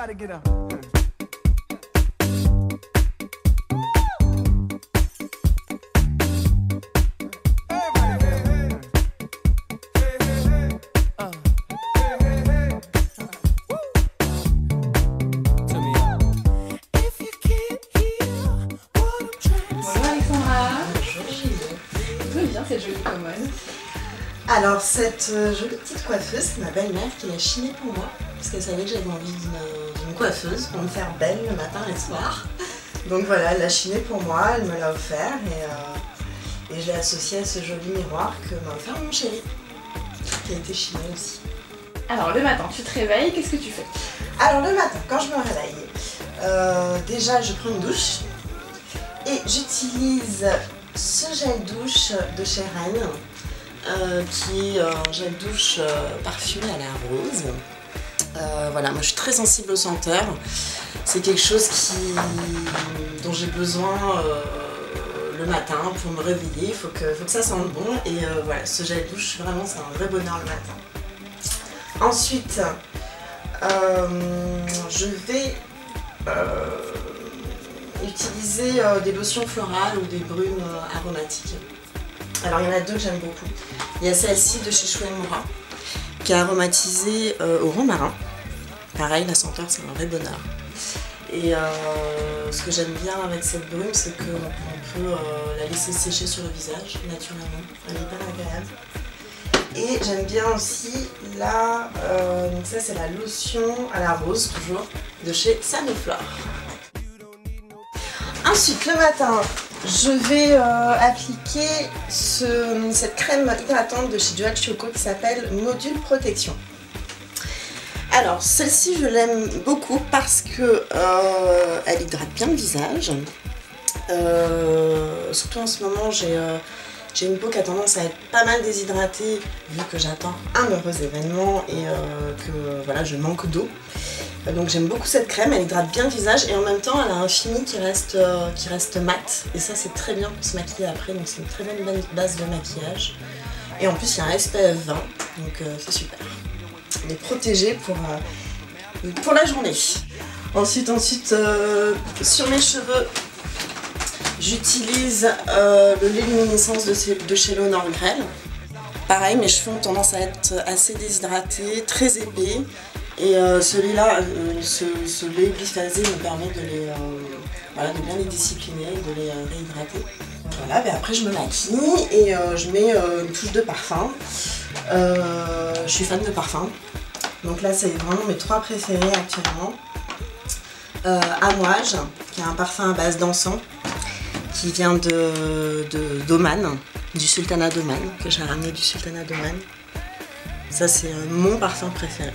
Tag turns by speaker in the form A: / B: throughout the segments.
A: Everybody get up.
B: Cette jolie commode.
C: Alors cette jolie petite coiffeuse, c'est ma belle-mère qui l'a chinée pour moi parce qu'elle savait que j'avais envie d'une coiffeuse pour me faire belle le matin et le soir. Donc voilà, elle l'a chinée pour moi, elle me l'a offert et je l'ai associée à ce joli miroir que m'a offert mon chéri qui a été chiné aussi.
B: Alors le matin, tu te réveilles, qu'est-ce que tu fais?
C: Alors le matin, quand je me réveille, déjà je prends une douche et j'utilise ce gel douche de chez Rennes qui est un gel douche parfumé à la rose. Voilà, moi je suis très sensible aux senteurs. C'est quelque chose dont j'ai besoin le matin pour me réveiller. Il faut que ça sente bon et voilà, ce gel douche vraiment c'est un vrai bonheur le matin. Ensuite, je vais utiliser des lotions florales ou des brumes aromatiques. Alors il y en a deux que j'aime beaucoup. Il y a celle-ci de chez Shu Uemura qui est aromatisée au romarin. Pareil, la senteur c'est un vrai bonheur. Et ce que j'aime bien avec cette brume, c'est qu'on peut la laisser sécher sur le visage naturellement. Elle est hyper agréable. Et j'aime bien aussi la, donc ça c'est la lotion à la rose toujours de chez Sanoflore. Ensuite, le matin, je vais appliquer cette crème hydratante de chez Dual Choco qui s'appelle Module Protection. Alors, celle-ci, je l'aime beaucoup parce que elle hydrate bien le visage. Surtout en ce moment, j'ai une peau qui a tendance à être pas mal déshydratée vu que j'attends un heureux événement et que voilà, je manque d'eau. Donc j'aime beaucoup cette crème, elle hydrate bien le visage et en même temps elle a un fini qui reste mat et ça c'est très bien pour se maquiller après, donc c'est une très bonne base de maquillage. Et en plus il y a un SPF 20, donc c'est super. Il est protégé pour la journée. Ensuite sur mes cheveux, j'utilise le lait luminescence de chez Léonore Grell. Pareil, mes cheveux ont tendance à être assez déshydratés, très épais. Et celui-là, ce lait biphasé me permet de bien les discipliner, de les réhydrater. Voilà, ben après je me maquille et je mets une touche de parfum. Je suis fan de parfum. Donc là c'est vraiment mes trois préférés actuellement. Amouage, qui est un parfum à base d'encens, qui vient d'Oman, du sultanat d'Oman, que j'ai ramené du sultanat d'Oman. Ça c'est mon parfum préféré.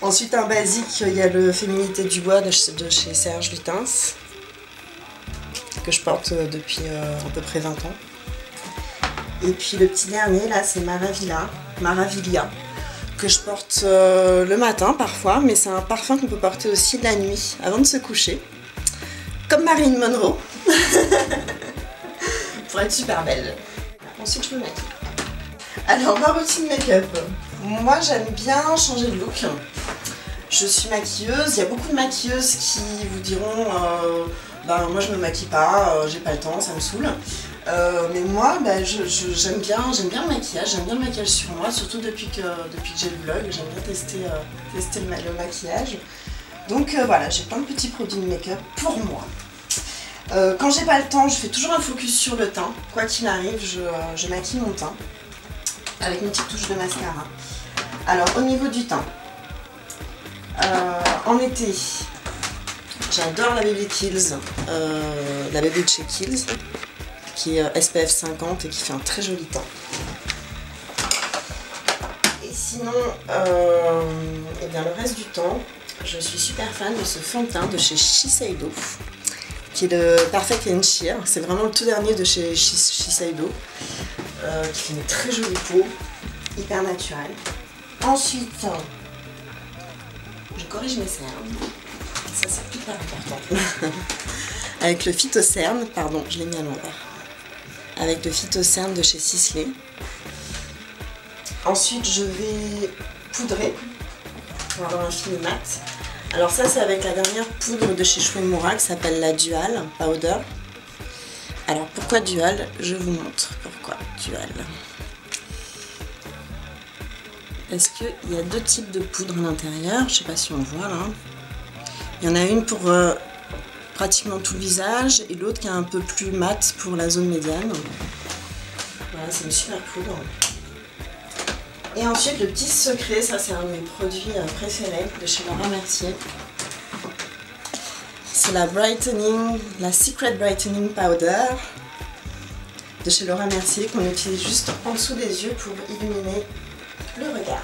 C: Ensuite un basique, il y a le Féminité du bois de chez Serge Lutens que je porte depuis à peu près 20 ans. Et puis le petit dernier là c'est Maravilia que je porte le matin parfois, mais c'est un parfum qu'on peut porter aussi la nuit avant de se coucher, comme Marilyn Monroe pour être super belle. Ensuite je me maquille. Alors ma routine make-up. Moi j'aime bien changer de look. Je suis maquilleuse, il y a beaucoup de maquilleuses qui vous diront ben moi je me maquille pas, j'ai pas le temps, ça me saoule. Mais moi j'aime bien le maquillage, j'aime bien le maquillage sur moi, surtout depuis que j'ai le vlog, j'aime bien tester le maquillage. Donc voilà, j'ai plein de petits produits de make-up pour moi. Quand j'ai pas le temps, je fais toujours un focus sur le teint. Quoi qu'il arrive, je maquille mon teint avec une petite touche de mascara. Alors au niveau du teint, en été, j'adore la Baby Kills, la Baby de chez Kills, qui est SPF 50 et qui fait un très joli teint. Et sinon, et bien, le reste du temps, je suis super fan de ce fond de teint de chez Shiseido, qui est le Perfect and Sheer. C'est vraiment le tout dernier de chez Shiseido, qui fait une très jolie peau, hyper naturelle. Ensuite, je corrige mes cernes. Ça c'est hyper important. Avec le Phytocerne, pardon, je l'ai mis à l'envers. Avec le Phytocerne de chez Sisley. Ensuite, je vais poudrer pour avoir un fini mat. Alors ça c'est avec la dernière poudre de chez Shueimura qui s'appelle la Dual Powder. Alors pourquoi Dual? Je vous montre pourquoi Dual. Parce qu'il y a deux types de poudre à l'intérieur, je sais pas si on voit là. Il y en a une pour pratiquement tout le visage et l'autre qui est un peu plus mat pour la zone médiane. Voilà, c'est une super poudre. Et ensuite le petit secret, ça c'est un de mes produits préférés de chez Laura Mercier. C'est la Secret Brightening Powder de chez Laura Mercier qu'on utilise juste en dessous des yeux pour illuminer le regard.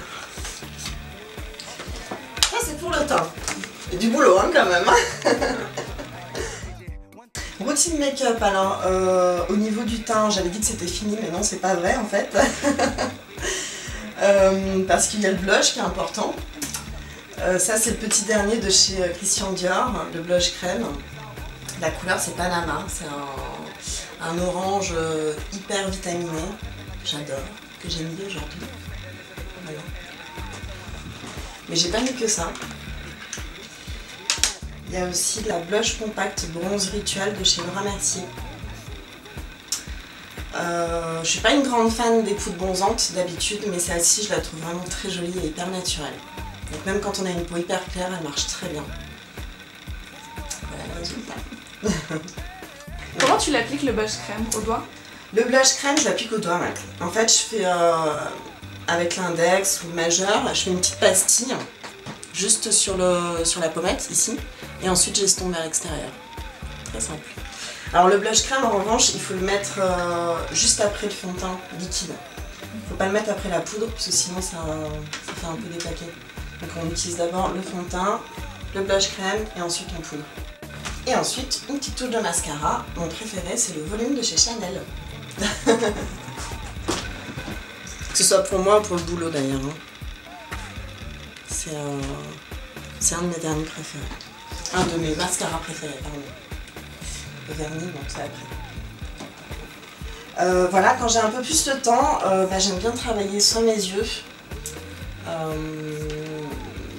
C: Ça c'est pour le teint. Il y a du boulot hein, quand même. Routine make-up, alors au niveau du teint, j'avais dit que c'était fini, mais non c'est pas vrai en fait. Parce qu'il y a le blush qui est important. Ça c'est le petit dernier de chez Christian Dior, le blush crème. La couleur c'est Panama, c'est un orange hyper vitaminé. J'adore, que j'ai mis aujourd'hui. Voilà. Mais j'ai pas mis que ça. Il y a aussi la blush compact bronze ritual de chez Laura Mercier. Je suis pas une grande fan des poudres bronzantes d'habitude, mais celle-ci je la trouve vraiment très jolie et hyper naturelle. Donc même quand on a une peau hyper claire, elle marche très bien. Voilà le résultat.
B: Comment tu l'appliques le blush crème au doigt?
C: Le blush crème, je l'applique au doigt. Ouais. En fait, je fais avec l'index ou le majeur, je fais une petite pastille juste sur la pommette ici, et ensuite j'estompe vers l'extérieur. Très simple. Alors le blush crème en revanche, il faut le mettre juste après le fond de teint liquide. Il ne faut pas le mettre après la poudre parce que sinon ça fait un peu déplaqué. Donc on utilise d'abord le fond de teint, le blush crème et ensuite on poudre. Et ensuite une petite touche de mascara. Mon préféré c'est le volume de chez Chanel. Que ce soit pour moi ou pour le boulot d'ailleurs. C'est un de mes derniers préférés. Un de mes mascaras préférés, pardon. Le vernis, donc c'est après. Voilà, quand j'ai un peu plus de temps, j'aime bien travailler soit mes yeux,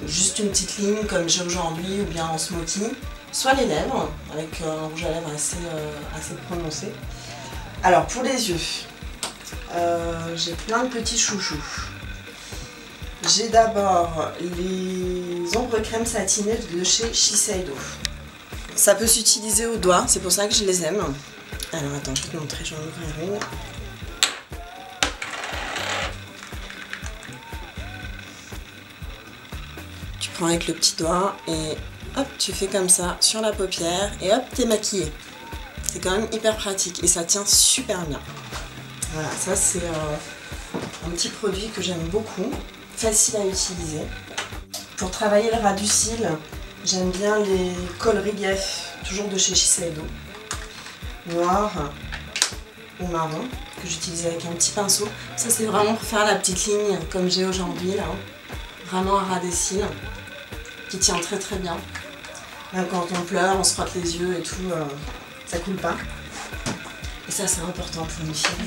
C: juste une petite ligne comme j'ai aujourd'hui ou bien en smoky, soit les lèvres avec un rouge à lèvres assez prononcé. Alors pour les yeux, j'ai plein de petits chouchous. J'ai d'abord les ombres crème satinées de chez Shiseido. Ça peut s'utiliser au doigt, c'est pour ça que je les aime. Alors attends, je vais te montrer, je vais en ouvrir une. Tu prends avec le petit doigt et hop, tu fais comme ça sur la paupière et hop, t'es maquillée. C'est quand même hyper pratique et ça tient super bien. Voilà, ça c'est un petit produit que j'aime beaucoup, facile à utiliser. Pour travailler le ras du cil, j'aime bien les cols relief, toujours de chez Shiseido, noir ou marron, que j'utilise avec un petit pinceau. Ça c'est vraiment pour faire la petite ligne comme j'ai aujourd'hui là, vraiment un ras des cils qui tient très très bien. Même quand on pleure, on se frotte les yeux et tout, ça coule pas. Et ça c'est important pour une fille.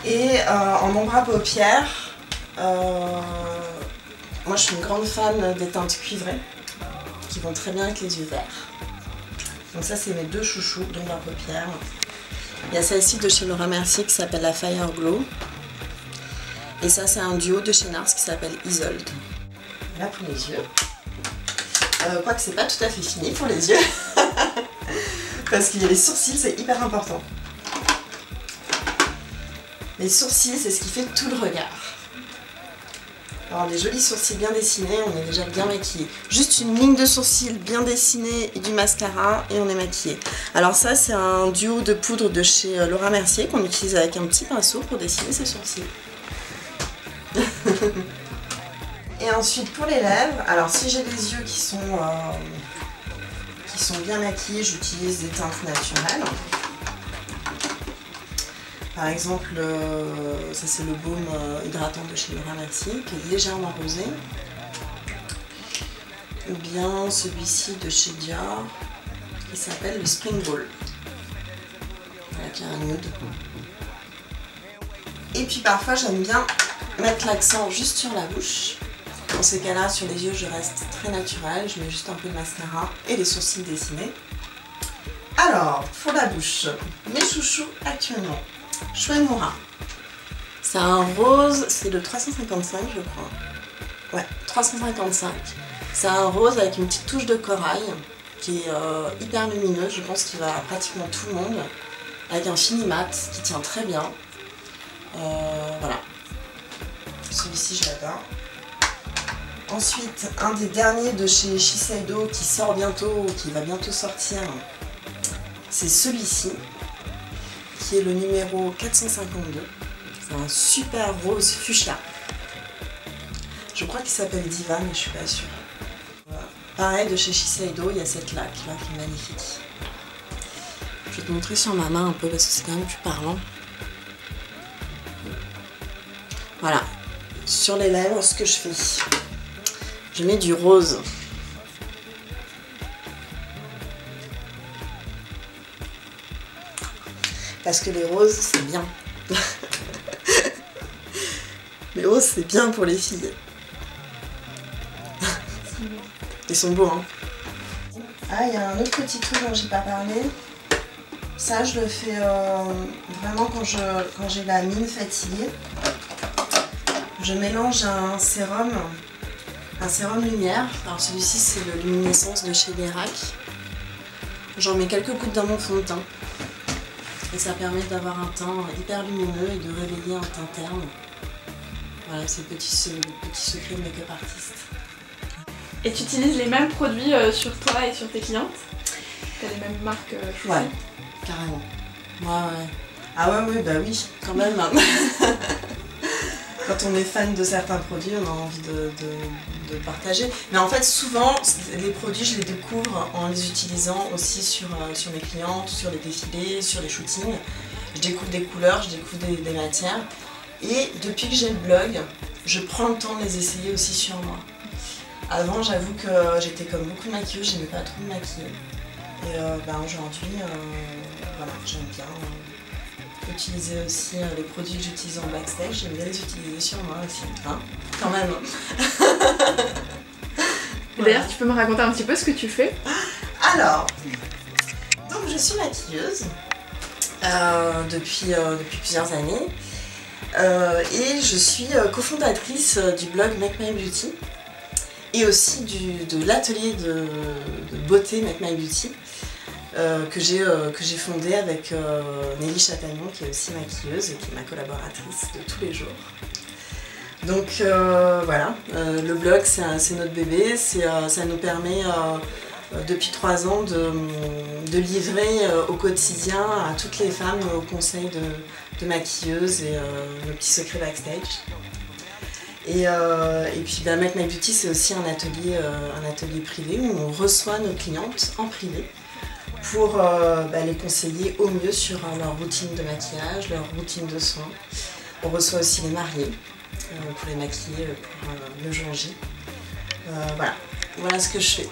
C: Et en ombre à paupières, moi je suis une grande fan des teintes cuivrées qui vont très bien avec les yeux verts. Donc ça c'est mes deux chouchous d'ombre à paupières. Il y a celle-ci de chez Laura Mercier qui s'appelle la Fire Glow. Et ça c'est un duo de chez Nars qui s'appelle Isolde. Voilà pour les yeux. Quoique c'est pas tout à fait fini pour les yeux. Parce qu'il y a les sourcils, c'est hyper important. Les sourcils, c'est ce qui fait tout le regard. Alors des jolis sourcils bien dessinés, on est déjà bien maquillé. Juste une ligne de sourcils bien dessinée et du mascara et on est maquillé. Alors ça c'est un duo de poudre de chez Laura Mercier qu'on utilise avec un petit pinceau pour dessiner ses sourcils. Et ensuite pour les lèvres, alors si j'ai des yeux qui sont bien maquillés, j'utilise des teintes naturelles. Par exemple, ça c'est le baume hydratant de chez Laura Mercier qui est légèrement rosé. Ou bien celui-ci de chez Dior qui s'appelle le Spring Ball. Voilà, qui a un nude. Et puis parfois j'aime bien mettre l'accent juste sur la bouche Dans ces cas-là, sur les yeux, je reste très naturelle. Je mets juste un peu de mascara et les sourcils dessinés. Alors, pour la bouche, mes chouchous actuellement. Chouette-Moura. C'est un rose, c'est le 355 je crois. Ouais, 355. C'est un rose avec une petite touche de corail qui est hyper lumineuse, je pense qu'il va à pratiquement tout le monde. Avec un fini mat qui tient très bien. Voilà. Celui-ci je l'adore. Ensuite, un des derniers de chez Shiseido qui sort bientôt, qui va bientôt sortir, c'est celui-ci, qui est le numéro 452. C'est un super rose fuchsia. Je crois qu'il s'appelle Diva, mais je suis pas sûre. Voilà. Pareil, de chez Shiseido, il y a cette laque là qui est magnifique. Je vais te montrer sur ma main un peu parce que c'est quand même plus parlant. Voilà. Sur les lèvres, ce que je fais, je mets du rose. Parce que les roses, c'est bien. Les roses, c'est bien pour les filles. Ils sont beaux, hein. Ah, il y a un autre petit truc dont j'ai pas parlé. Ça, je le fais vraiment quand j'ai la mine fatiguée. Je mélange un sérum lumière. Alors celui-ci, c'est le Luminescence de chez Derac. J'en mets quelques gouttes dans mon fond de teint. Et ça permet d'avoir un teint hyper lumineux et de réveiller un teint terne. Voilà, c'est le petit secret de make-up artiste.
B: Et tu utilises les mêmes produits sur toi et sur tes clientes? T'as les mêmes marques choisies?
C: Ouais, carrément. Ouais. Ah ouais, bah oui, quand même. Quand on est fan de certains produits, on a envie de partager. Mais en fait, souvent, les produits, je les découvre en les utilisant aussi sur mes clientes, sur les défilés, sur les shootings. Je découvre des couleurs, je découvre des matières. Et depuis que j'ai le blog, je prends le temps de les essayer aussi sur moi. Avant, j'avoue que j'étais comme beaucoup de maquilleuses, j'aimais pas trop me maquiller. Et aujourd'hui, voilà, j'aime bien utiliser aussi les produits que j'utilise en backstage, j'aime bien les utiliser sur moi aussi, hein, quand même.
B: D'ailleurs, tu peux me raconter un petit peu ce que tu fais?
C: Alors, donc je suis maquilleuse depuis plusieurs années et je suis cofondatrice du blog Make My Beauty et aussi de l'atelier de beauté Make My Beauty. Que j'ai fondé avec Nelly Chatagnon, qui est aussi maquilleuse et qui est ma collaboratrice de tous les jours. Donc voilà, le blog c'est notre bébé, ça nous permet depuis 3 ans de livrer au quotidien à toutes les femmes nos conseils de maquilleuses et nos petits secrets backstage. Et puis Make My Beauty, c'est aussi un atelier privé où on reçoit nos clientes en privé pour les conseiller au mieux sur leur routine de maquillage, leur routine de soins. On reçoit aussi les mariés pour les maquiller pour le jour J. Voilà ce que je fais.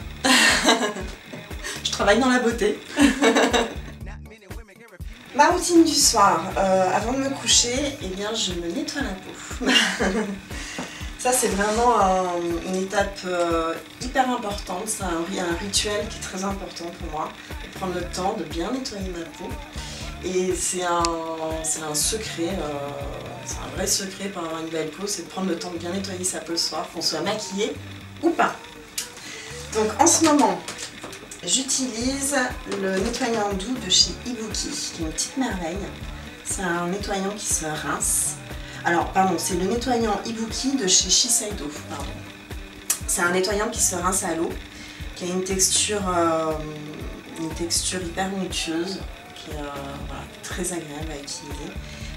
C: Je travaille dans la beauté. Ma routine du soir, avant de me coucher, eh bien, je me nettoie la peau. Ça, c'est vraiment une étape hyper importante, c'est un rituel qui est très important pour moi, de prendre le temps de bien nettoyer ma peau. Et c'est un secret, c'est un vrai secret pour avoir une belle peau, c'est de prendre le temps de bien nettoyer sa peau le soir, qu'on soit maquillé ou pas. Donc en ce moment, j'utilise le nettoyant doux de chez Ibuki, qui est une petite merveille. C'est un nettoyant qui se rince. Alors, pardon, c'est le nettoyant Ibuki de chez Shiseido, pardon. C'est un nettoyant qui se rince à l'eau, qui a une texture hyper onctueuse, qui est très agréable à utiliser,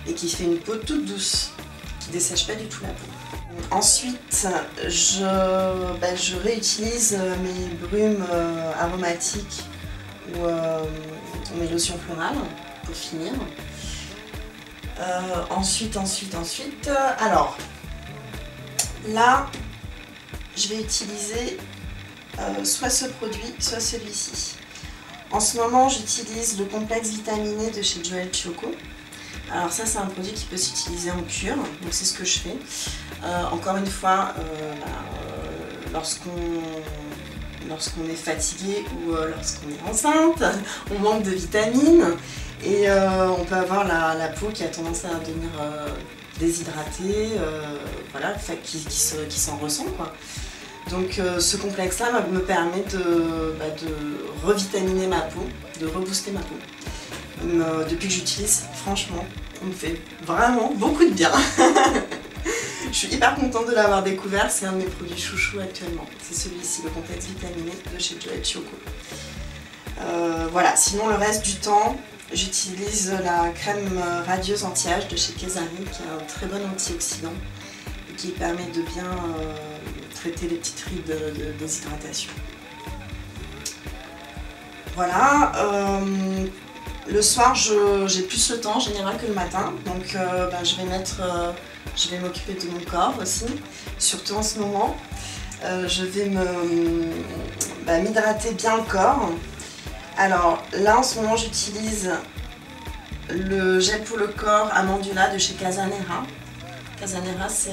C: et qui fait une peau toute douce, qui ne dessèche pas du tout la peau. Ensuite, je réutilise mes brumes aromatiques ou mes lotions florales, pour finir. Ensuite, alors là je vais utiliser soit ce produit, soit celui-ci. En ce moment j'utilise le complexe vitaminé de chez Joel Choco. Alors ça c'est un produit qui peut s'utiliser en cure, donc c'est ce que je fais. Encore une fois, lorsqu'on est fatigué ou lorsqu'on est enceinte, on manque de vitamines et on peut avoir la peau qui a tendance à devenir déshydratée, voilà, qui s'en ressent, quoi. Donc ce complexe-là me permet de revitaminer ma peau, de rebooster ma peau. Depuis que j'utilise, franchement, on me fait vraiment beaucoup de bien. Je suis hyper contente de l'avoir découvert, c'est un de mes produits chouchous actuellement. C'est celui-ci, le complexe vitaminé de chez Joy Choco. Voilà, sinon le reste du temps, j'utilise la crème radieuse anti-âge de chez Kesari, qui est un très bon antioxydant et qui permet de bien traiter les petites rides de déshydratation. Voilà, le soir j'ai plus le temps en général que le matin, donc je vais m'occuper de mon corps aussi, surtout en ce moment. Je vais m'hydrater bien le corps. Alors là en ce moment j'utilise le gel pour le corps Amandula de chez Casanera. Casanera, c'est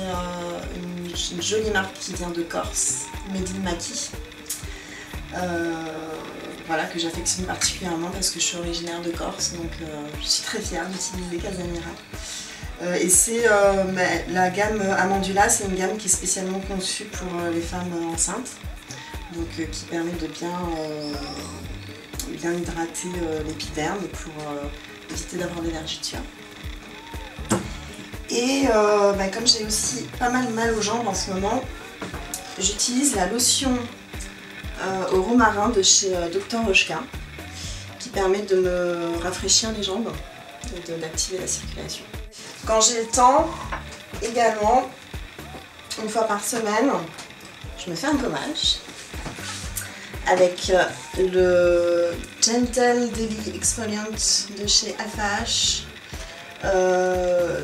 C: une jolie marque qui vient de Corse, Made in Maki. Voilà, que j'affectionne particulièrement parce que je suis originaire de Corse, donc je suis très fière d'utiliser Casanera. Et c'est la gamme Amandula, c'est une gamme qui est spécialement conçue pour les femmes enceintes, donc qui permet de bien hydrater l'épiderme pour éviter d'avoir des vergetures. Et comme j'ai aussi pas mal aux jambes en ce moment, j'utilise la lotion au romarin de chez Dr Rochka, qui permet de me rafraîchir les jambes et d'activer la circulation. Quand j'ai le temps, également, une fois par semaine, je me fais un gommage avec le Gentle Daily Exfoliant de chez AFH.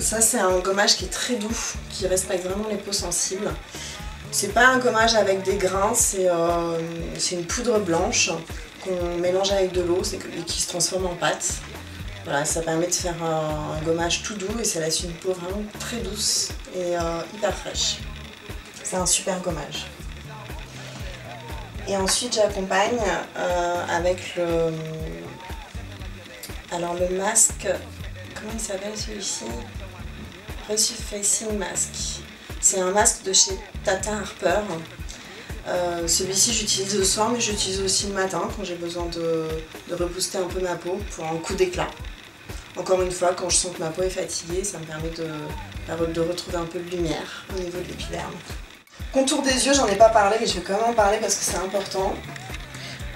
C: Ça c'est un gommage qui est très doux, qui respecte vraiment les peaux sensibles. C'est pas un gommage avec des grains, c'est une poudre blanche qu'on mélange avec de l'eau et qui se transforme en pâte. Voilà, ça permet de faire un gommage tout doux et ça laisse une peau vraiment très douce et hyper fraîche. C'est un super gommage. Et ensuite j'accompagne avec le masque, comment il s'appelle celui-ci? Resurfacing Mask. C'est un masque de chez Tata Harper. Celui-ci j'utilise le soir mais j'utilise aussi le matin quand j'ai besoin de rebooster un peu ma peau pour un coup d'éclat. Encore une fois, quand je sens que ma peau est fatiguée, ça me permet de retrouver un peu de lumière au niveau de l'épiderme. Contour des yeux, j'en ai pas parlé mais je vais quand même en parler parce que c'est important.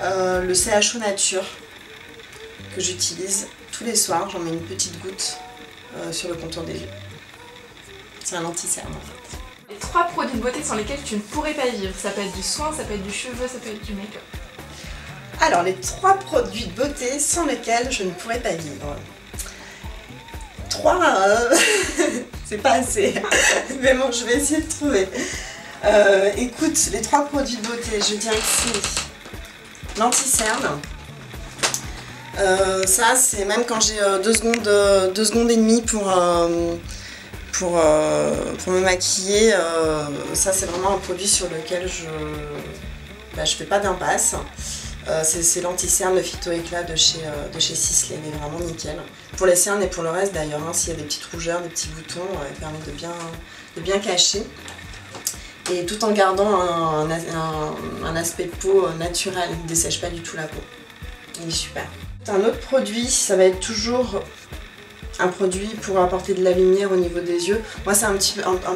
C: Le CHO Nature que j'utilise tous les soirs, j'en mets une petite goutte sur le contour des yeux. C'est un anti-cerne en fait.
B: Les 3 produits de beauté sans lesquels tu ne pourrais pas vivre, ça peut être du soin, ça peut être du cheveu, ça peut être du make-up.
C: Alors les 3 produits de beauté sans lesquels je ne pourrais pas vivre. 3, c'est pas assez, mais bon je vais essayer de trouver. Écoute, les 3 produits de beauté, je dirais que c'est l'anti-cerne. Ça c'est même quand j'ai 2 secondes et demie pour me maquiller, ça c'est vraiment un produit sur lequel je fais pas d'impasse. C'est l'anti-cerne, le Phyto Éclat de chez Sisley, il est vraiment nickel. Pour les cernes et pour le reste d'ailleurs, hein, s'il y a des petites rougeurs, des petits boutons, il permet de bien cacher. Et tout en gardant un aspect de peau naturel, il ne dessèche pas du tout la peau. Il est super. Un autre produit, ça va être toujours un produit pour apporter de la lumière au niveau des yeux. Moi c'est un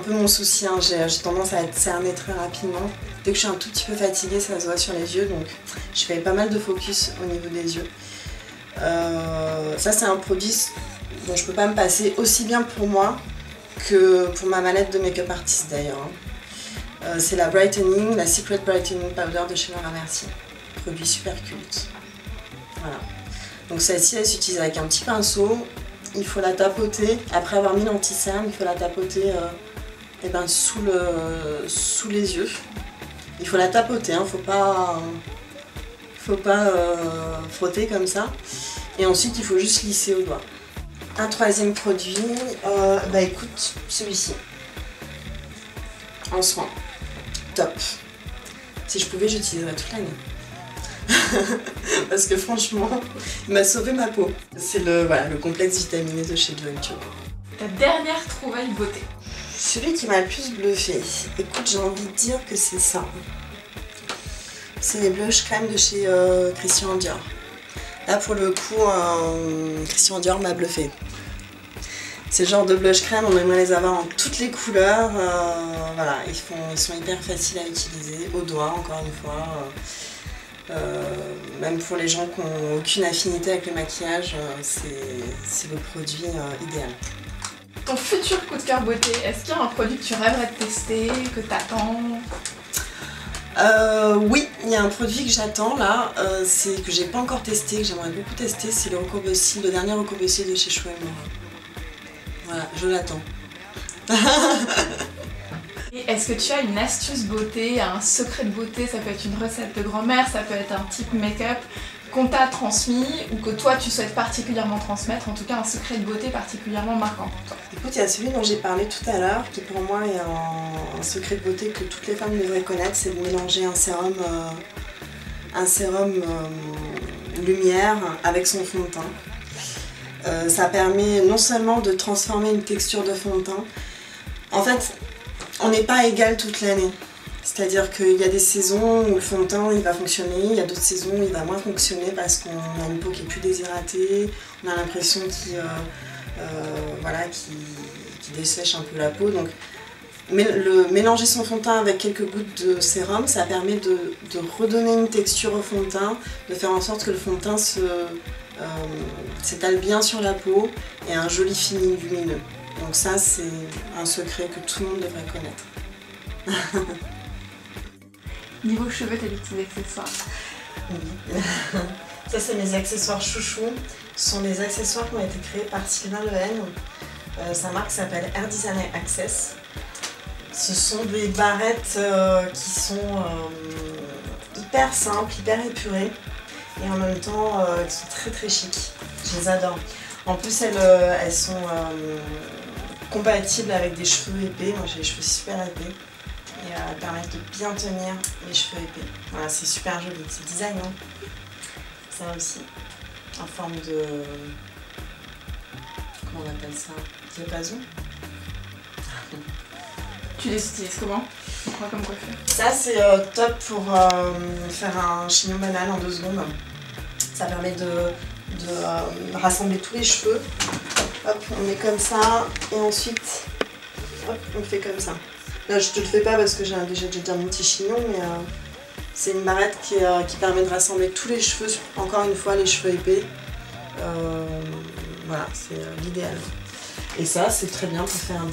C: peu mon souci, hein. J'ai tendance à être cernée très rapidement. Dès que je suis un tout petit peu fatiguée, ça se voit sur les yeux, donc je fais pas mal de focus au niveau des yeux. Ça c'est un produit dont je peux pas me passer, aussi bien pour moi que pour ma mallette de make-up artist d'ailleurs. C'est la Brightening, la Secret Brightening Powder de chez Laura Mercier. Produit super culte. Voilà. Donc celle-ci elle s'utilise avec un petit pinceau. Il faut la tapoter, après avoir mis l'anti-cerne, il faut la tapoter sous les yeux. Il faut la tapoter, hein, faut pas frotter comme ça. Et ensuite il faut juste lisser au doigt. Un troisième produit, écoute, celui-ci. En soin. Top. Si je pouvais, j'utiliserais toute l'année. Parce que franchement, il m'a sauvé ma peau. C'est le complexe vitaminé de chez Glow & Co.
B: Ta dernière trouvaille beauté?
C: Celui qui m'a le plus bluffé, écoute, j'ai envie de dire que c'est ça. C'est les blush crème de chez Christian Dior. Là pour le coup, Christian Dior m'a bluffé. C'est le genre de blush crème, on aimerait les avoir en toutes les couleurs. Voilà, ils sont hyper faciles à utiliser, au doigt encore une fois. Même pour les gens qui n'ont aucune affinité avec le maquillage, c'est le produit idéal.
B: Ton futur coup de cœur beauté, est-ce qu'il y a un produit que tu rêverais de tester, que t'attends?
C: Oui, il y a un produit que j'attends là, que j'ai pas encore testé, que j'aimerais beaucoup tester, c'est le dernier recourbe-cils de chez Chou & Moura. Voilà, je l'attends.
B: Et est-ce que tu as une astuce beauté, un secret de beauté? Ça peut être une recette de grand-mère, ça peut être un type make-up qu'on t'a transmis ou que toi tu souhaites particulièrement transmettre, en tout cas un secret de beauté particulièrement marquant pour toi.
C: Écoute, il y a celui dont j'ai parlé tout à l'heure, qui pour moi est un secret de beauté que toutes les femmes devraient connaître, c'est de mélanger un sérum lumière avec son fond de teint. Ça permet non seulement de transformer une texture de fond de teint, en fait, on n'est pas égal toute l'année. C'est-à-dire qu'il y a des saisons où le fond de teint il va fonctionner, il y a d'autres saisons où il va moins fonctionner parce qu'on a une peau qui est plus déshydratée, on a l'impression qu'il dessèche un peu la peau. Donc mélanger son fond de teint avec quelques gouttes de sérum, ça permet de redonner une texture au fond de teint, de faire en sorte que le fond de teint s'étale bien sur la peau et un joli fini lumineux. Donc ça c'est un secret que tout le monde devrait connaître.
B: Niveau cheveux, t'as des petits accessoires?
C: Oui. Ça c'est mes accessoires chouchous. Ce sont des accessoires qui ont été créés par Sylvain Lehen. Sa marque s'appelle Hair Designer Access. Ce sont des barrettes qui sont hyper simples, hyper épurées et en même temps qui sont très très chic. Je les adore. En plus elles sont compatibles avec des cheveux épais. Moi j'ai les cheveux super épais. Et elles permettent de bien tenir les cheveux épais. Voilà, c'est super joli, c'est design, hein. Ça aussi, en forme de... Comment on appelle ça? Diapason.
B: Tu les utilises comment? Quoi comme coiffure?
C: Ça c'est top pour faire un chignon banal en 2 secondes. Ça permet de rassembler tous les cheveux. Hop, on met comme ça et ensuite hop, on fait comme ça. Là je te le fais pas parce que j'ai déjà mon petit chignon, mais c'est une barrette qui permet de rassembler tous les cheveux, encore une fois les cheveux épais. Voilà, c'est l'idéal. Et ça c'est très bien pour faire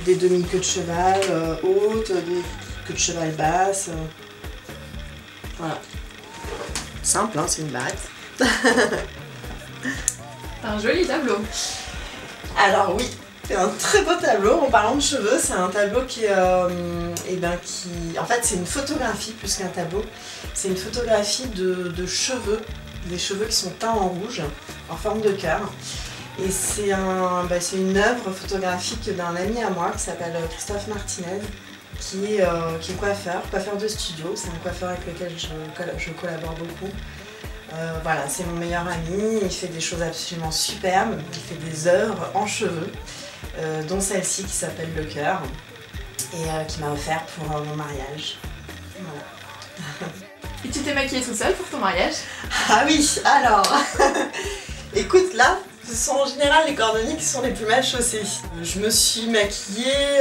C: des demi-queues de cheval hautes, des queues de cheval basses. Voilà. Simple, hein, c'est une barrette.
B: Un joli tableau.
C: Alors oui, c'est un très beau tableau. En parlant de cheveux, c'est un tableau qui en fait c'est une photographie plus qu'un tableau. C'est une photographie de cheveux, des cheveux qui sont teints en rouge, en forme de cœur. Et c'est une œuvre photographique d'un ami à moi qui s'appelle Christophe Martinez, qui est coiffeur de studio. C'est un coiffeur avec lequel je collabore beaucoup. Voilà, c'est mon meilleur ami, il fait des choses absolument superbes, il fait des œuvres en cheveux, dont celle-ci qui s'appelle Le Cœur, et qui m'a offert pour mon mariage. Voilà.
B: Et tu t'es maquillée toute seule pour ton mariage?
C: Ah oui, alors écoute, là, ce sont en général les cordonniers qui sont les plus mal chaussés. Je me suis maquillée,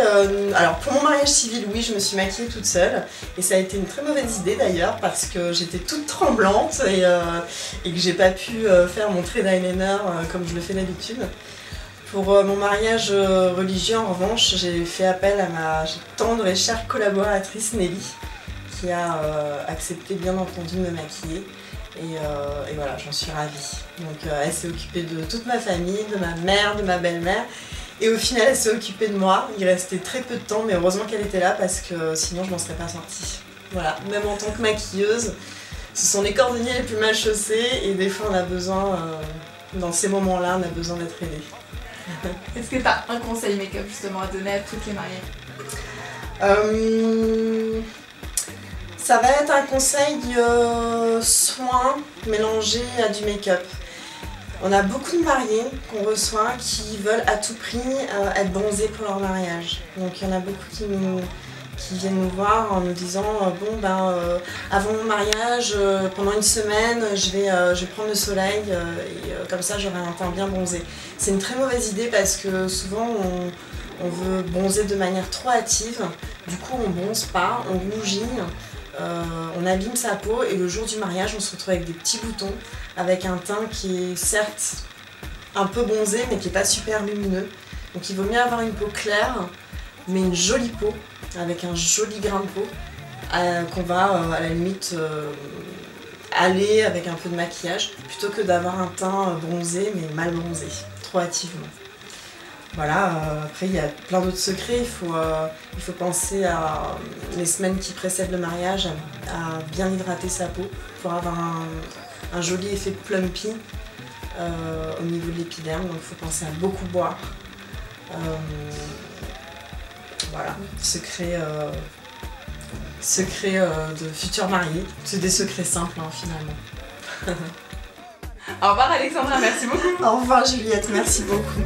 C: alors pour mon mariage civil, oui, je me suis maquillée toute seule. Et ça a été une très mauvaise idée d'ailleurs parce que j'étais toute tremblante et que j'ai pas pu faire mon trait d'eyeliner comme je le fais d'habitude. Pour mon mariage religieux, en revanche, j'ai fait appel à ma tendre et chère collaboratrice Nelly, qui a accepté bien entendu de me maquiller. Et voilà, j'en suis ravie. Donc elle s'est occupée de toute ma famille, de ma mère, de ma belle-mère. Et au final, elle s'est occupée de moi. Il restait très peu de temps, mais heureusement qu'elle était là parce que sinon je m'en serais pas sortie. Voilà, même en tant que maquilleuse, ce sont les cordonniers les plus mal chaussés et des fois on a besoin, dans ces moments-là, on a besoin d'être aidé.
B: Est-ce que tu as un conseil make-up justement à donner à toutes les mariées?
C: Ça va être un conseil soin mélangé à du make-up. On a beaucoup de mariés qu'on reçoit qui veulent à tout prix être bronzés pour leur mariage. Donc il y en a beaucoup qui viennent nous voir en nous disant avant mon mariage, pendant une semaine, je vais prendre le soleil et comme ça j'aurai un teint bien bronzé. C'est une très mauvaise idée parce que souvent on veut bronzer de manière trop hâtive, du coup on bronze pas, on rougit, on abîme sa peau et le jour du mariage on se retrouve avec des petits boutons, avec un teint qui est certes un peu bronzé mais qui n'est pas super lumineux. Donc il vaut mieux avoir une peau claire mais une jolie peau, avec un joli grain de peau qu'on va à la limite aller avec un peu de maquillage plutôt que d'avoir un teint bronzé mais mal bronzé, trop hâtivement. Voilà, après il y a plein d'autres secrets, il faut penser à les semaines qui précèdent le mariage, à bien hydrater sa peau pour avoir un joli effet plumpy au niveau de l'épiderme, donc il faut penser à beaucoup boire. Voilà, secret de futurs mariés, c'est des secrets simples hein, finalement.
B: Au revoir Alexandra, merci beaucoup.
C: Au revoir Juliette, merci beaucoup.